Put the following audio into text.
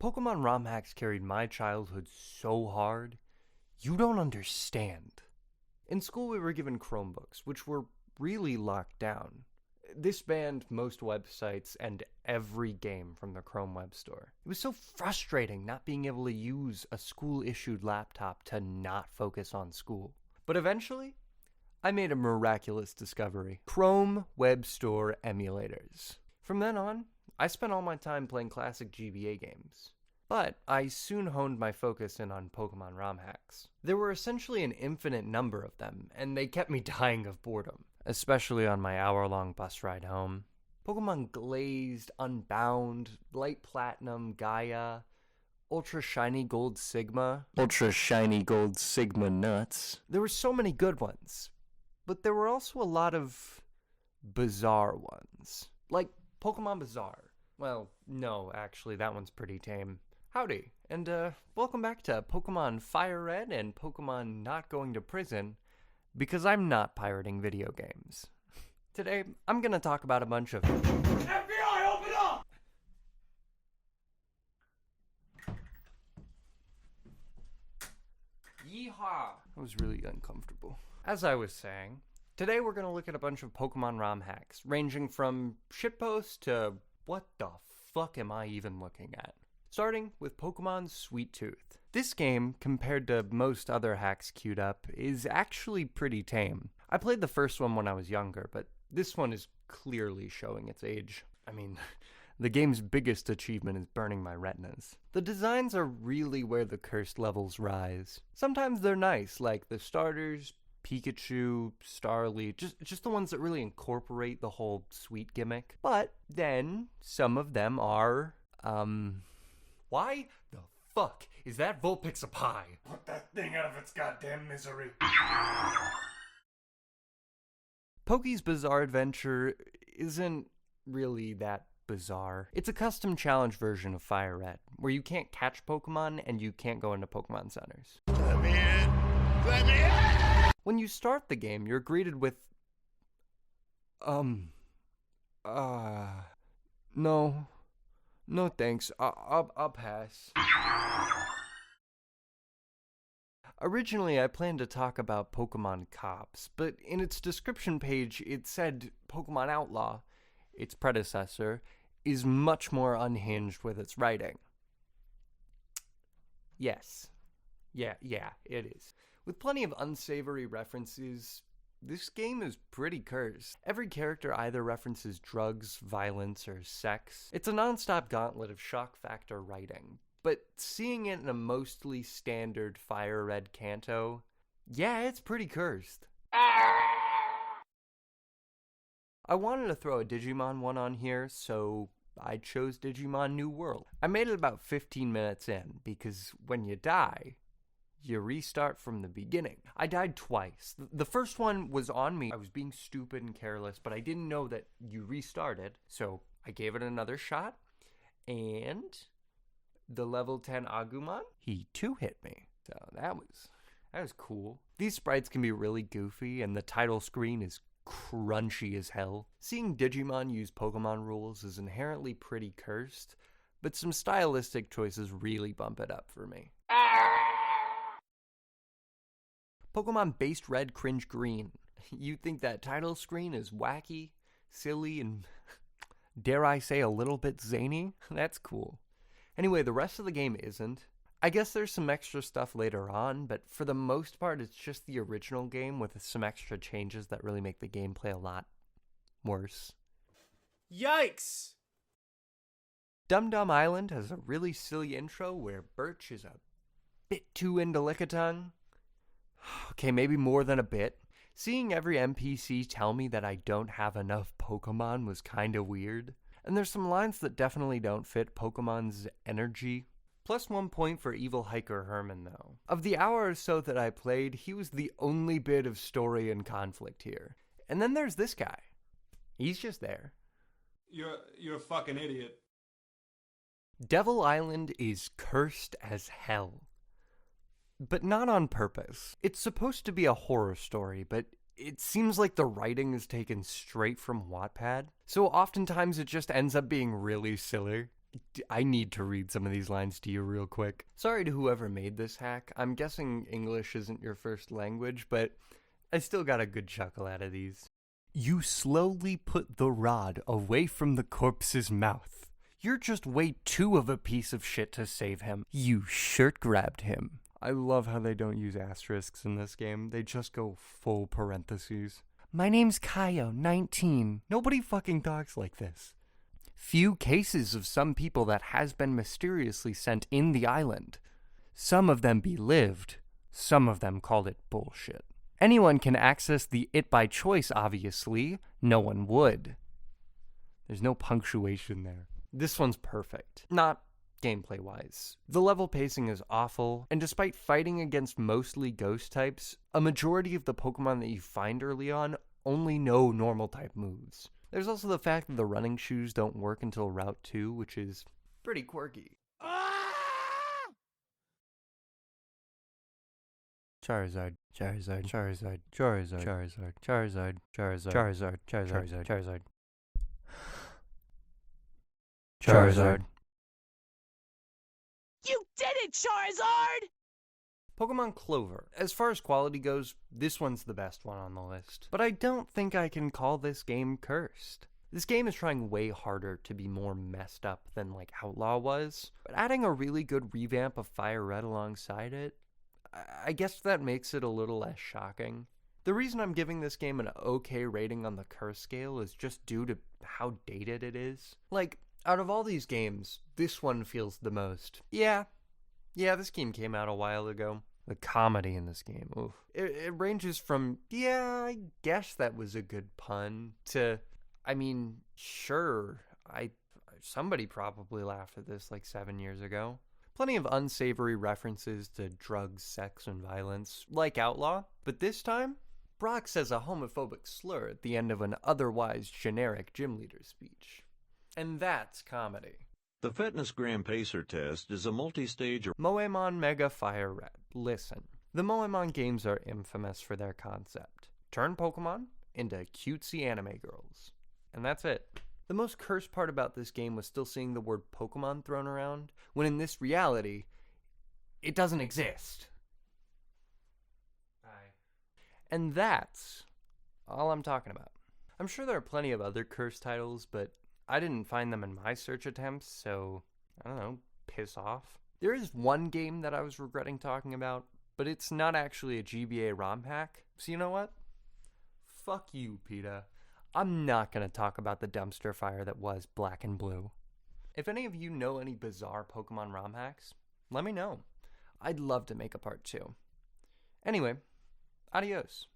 Pokemon ROM hacks carried my childhood so hard, you don't understand. In school we were given Chromebooks, which were really locked down. This banned most websites and every game from the Chrome web store. It was so frustrating not being able to use a school-issued laptop to not focus on school. But eventually, I made a miraculous discovery. Chrome Web Store emulators. From then on, I spent all my time playing classic GBA games. But I soon honed my focus in on Pokemon ROM hacks. There were essentially an infinite number of them, and they kept me dying of boredom, especially on my hour-long bus ride home. Pokemon Glazed, Unbound, Light Platinum, Gaia, Ultra Shiny Gold Sigma, Ultra Shiny Gold Sigma nuts. There were so many good ones, but there were also a lot of bizarre ones. Like Pokemon Bizarre. Well, no, actually, that one's pretty tame. Howdy, and welcome back to Pokemon Fire Red and Pokemon Not Going to Prison, because I'm not pirating video games. Today, I'm gonna talk about a bunch of FBI, open up! Yeehaw! That was really uncomfortable. As I was saying, today we're gonna look at a bunch of Pokemon ROM hacks, ranging from shitposts to what the fuck am I even looking at? Starting with Pokemon Sweet Tooth. This game, compared to most other hacks queued up, is actually pretty tame. I played the first one when I was younger, but this one is clearly showing its age. I mean, the game's biggest achievement is burning my retinas. The designs are really where the cursed levels rise. Sometimes they're nice, like the starters, Pikachu, Starly, just the ones that really incorporate the whole sweet gimmick. But then, some of them are, why the fuck is that Vulpix a pie? Put that thing out of its goddamn misery. Poke's Bizarre Adventure isn't really that bizarre. It's a custom challenge version of Fire Red, where you can't catch Pokemon and you can't go into Pokemon centers. Let me in! Let me in! When you start the game, you're greeted with, no thanks, I'll pass. Originally, I planned to talk about Pokemon Cops, but in its description page, it said Pokemon Outlaw, its predecessor, is much more unhinged with its writing. Yes. Yeah, it is. With plenty of unsavory references, this game is pretty cursed. Every character either references drugs, violence, or sex. It's a non-stop gauntlet of shock factor writing. But seeing it in a mostly standard Fire Red Kanto, yeah, it's pretty cursed. I wanted to throw a Digimon one on here, so I chose Digimon New World. I made it about 15 minutes in, because when you die, you restart from the beginning. I died twice. The first one was on me. I was being stupid and careless, but I didn't know that you restarted, so I gave it another shot, and the level 10 Agumon, he two-hit me. So that was cool. These sprites can be really goofy, and the title screen is crunchy as hell. Seeing Digimon use Pokemon rules is inherently pretty cursed, but some stylistic choices really bump it up for me. Pokemon BasedRedCringeGreen. You think that title screen is wacky, silly, and dare I say a little bit zany? That's cool. Anyway, the rest of the game isn't. I guess there's some extra stuff later on, but for the most part, it's just the original game with some extra changes that really make the gameplay a lot worse. Yikes! DumbDumb Island has a really silly intro where Birch is a bit too into Lickitung. Okay, maybe more than a bit. Seeing every NPC tell me that I don't have enough Pokemon was kinda weird. And there's some lines that definitely don't fit Pokemon's energy. Plus 1 point for Evil Hiker Herman, though. Of the hour or so that I played, he was the only bit of story and conflict here. And then there's this guy. He's just there. You're a fucking idiot. Devil Island is cursed as hell. But not on purpose. It's supposed to be a horror story, but it seems like the writing is taken straight from Wattpad. So oftentimes it just ends up being really silly. I need to read some of these lines to you real quick. Sorry to whoever made this hack. I'm guessing English isn't your first language, but I still got a good chuckle out of these. You slowly put the rod away from the corpse's mouth. You're just way too of a piece of shit to save him. You shirt grabbed him. I love how they don't use asterisks in this game. They just go full parentheses. My name's Kaio, 19. Nobody fucking talks like this. Few cases of some people that has been mysteriously sent in the island. Some of them be lived. Some of them called it bullshit. Anyone can access the it by choice, obviously. No one would. There's no punctuation there. This one's perfect. Not gameplay-wise. The level pacing is awful, and despite fighting against mostly ghost types, a majority of the Pokemon that you find early on only know normal type moves. There's also the fact that the running shoes don't work until Route 2, which is pretty quirky. Charizard, Charizard, Charizard, Charizard, Charizard, Charizard, Charizard, Charizard, Charizard, Charizard, Charizard. You did it, Charizard! Pokemon Clover. As far as quality goes, this one's the best one on the list. But I don't think I can call this game cursed. This game is trying way harder to be more messed up than like Outlaw was, but adding a really good revamp of Fire Red alongside it, I guess that makes it a little less shocking. The reason I'm giving this game an okay rating on the curse scale is just due to how dated it is. Like, out of all these games, this one feels the most. Yeah, this game came out a while ago. The comedy in this game, oof. It ranges from, yeah, I guess that was a good pun, to, I mean, sure, somebody probably laughed at this like 7 years ago. Plenty of unsavory references to drugs, sex, and violence, like Outlaw, but this time, Brock says a homophobic slur at the end of an otherwise generic gym leader speech. And that's comedy. The Fitness Gram Pacer test is a multi-stage... Moemon Mega Fire Red. Listen, the Moemon games are infamous for their concept. Turn Pokemon into cutesy anime girls. And that's it. The most cursed part about this game was still seeing the word Pokemon thrown around, when in this reality, it doesn't exist. And that's all I'm talking about. I'm sure there are plenty of other cursed titles, but I didn't find them in my search attempts, so, I don't know, piss off. There is one game that I was regretting talking about, but it's not actually a GBA ROM hack, so you know what? Fuck you, PETA. I'm not going to talk about the dumpster fire that was Black and Blue. If any of you know any bizarre Pokemon ROM hacks, let me know. I'd love to make a part 2. Anyway, adios.